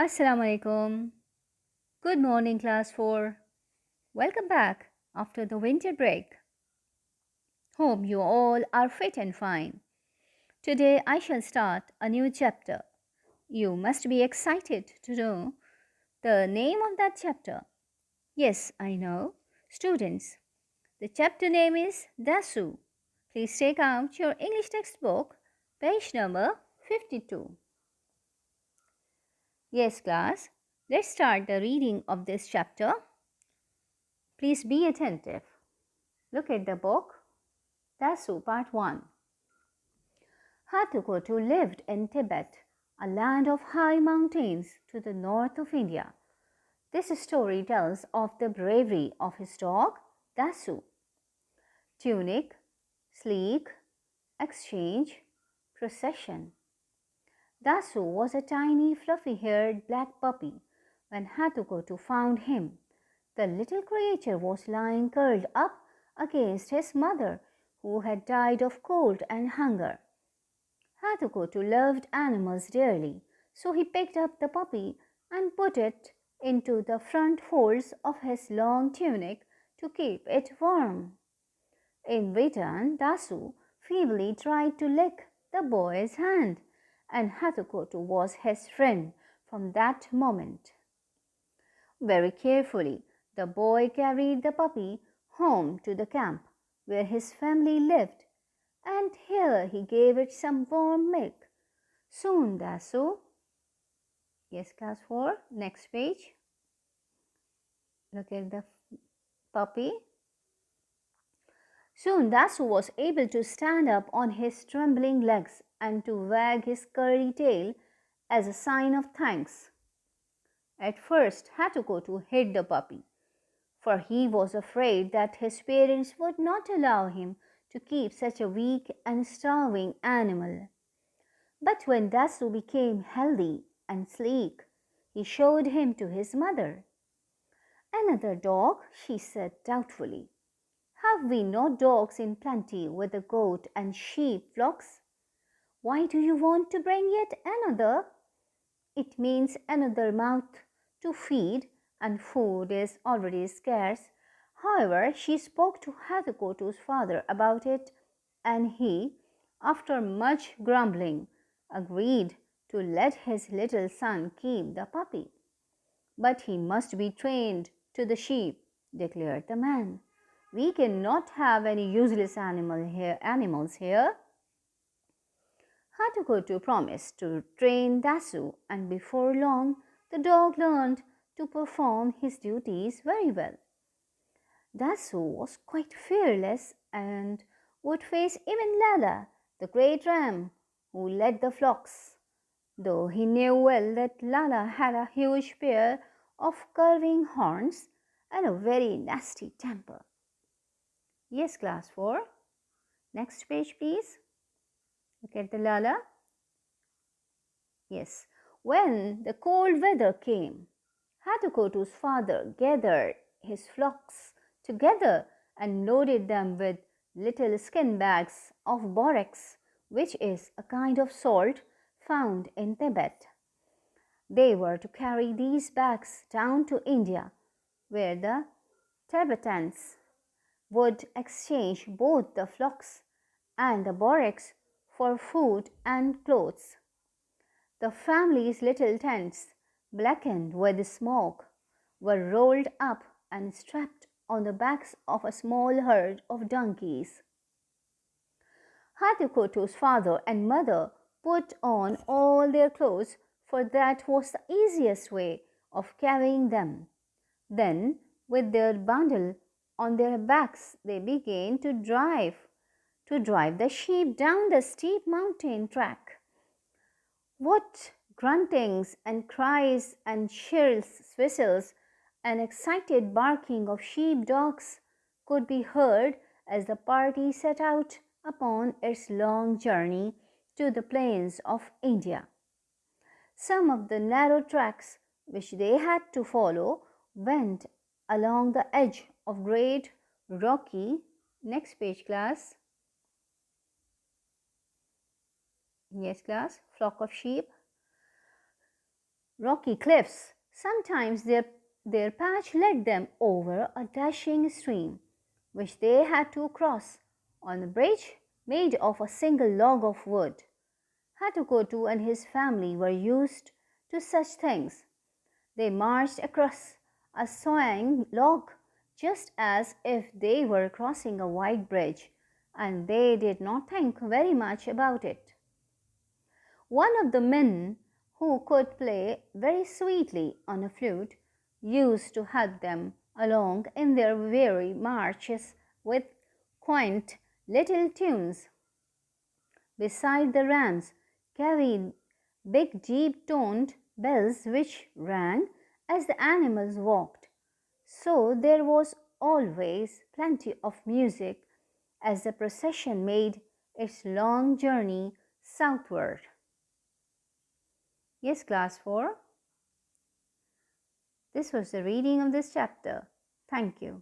Assalamu alaikum. Good morning, class 4. Welcome back after the winter break. Hope you all are fit and fine. Today I shall start a new chapter. You must be excited to know the name of that chapter. Yes, I know. Students, the chapter name is DASU. Please take out your English textbook, page number 52. Yes, class, let's start the reading of this chapter. Please be attentive. Look at the book. DASU Part 1. Hattukotu lived in Tibet, a land of high mountains to the north of India. This story tells of the bravery of his dog, DASU. Tunic, sleek, exchange, procession. DASU was a tiny, fluffy-haired black puppy when Hattukotu found him. The little creature was lying curled up against his mother, who had died of cold and hunger. Hattukotu loved animals dearly, so he picked up the puppy and put it into the front folds of his long tunic to keep it warm. In return, Dasu feebly tried to lick the boy's hand, and Hattukotu was his friend from that moment. Very carefully, the boy carried the puppy home to the camp where his family lived, and here he gave it some warm milk. Soon Dasu, yes, class 4, next page. Look at the puppy. Soon Dasu was able to stand up on his trembling legs and to wag his curly tail as a sign of thanks. At first, Hattukotu hid the puppy, for he was afraid that his parents would not allow him to keep such a weak and starving animal. But when Dasu became healthy and sleek, he showed him to his mother. Another dog, she said doubtfully. Have we not dogs in plenty with the goat and sheep flocks? Why do you want to bring yet another? It means another mouth to feed, and food is already scarce. However, she spoke to Hattukotu's father about it, and he, after much grumbling, agreed to let his little son keep the puppy. But he must be trained to the sheep, declared the man. We cannot have any useless animals here. Hattukotu promised to train Dasu, and before long the dog learned to perform his duties very well. Dasu was quite fearless and would face even Lala, the great ram, who led the flocks, though he knew well that Lala had a huge pair of curving horns and a very nasty temper. Yes, class 4. Next page, please. Look at the Lala. Yes, when the cold weather came, Hattukotu's father gathered his flocks together and loaded them with little skin bags of borax, which is a kind of salt found in Tibet. They were to carry these bags down to India, where the Tibetans would exchange both the flocks and the borax for food and clothes. The family's little tents, blackened with smoke, were rolled up and strapped on the backs of a small herd of donkeys. Hattukotu's father and mother put on all their clothes, for that was the easiest way of carrying them. Then, with their bundle on their backs, they began to drive the sheep down the steep mountain track. What gruntings and cries and shrills, whistles, and excited barking of sheep dogs could be heard as the party set out upon its long journey to the plains of India. Some of the narrow tracks which they had to follow went along the edge of great rocky, next page class, yes class, flock of sheep. rocky cliffs. Sometimes their path led them over a dashing stream, which they had to cross on a bridge made of a single log of wood. Hatukotu and his family were used to such things. They marched across a swaying log just as if they were crossing a wide bridge, and they did not think very much about it. One of the men, who could play very sweetly on a flute, used to help them along in their weary marches with quaint little tunes. Beside the rams carried big deep toned bells which rang as the animals walked. So there was always plenty of music as the procession made its long journey southward. Yes, class 4. This was the reading of this chapter. Thank you.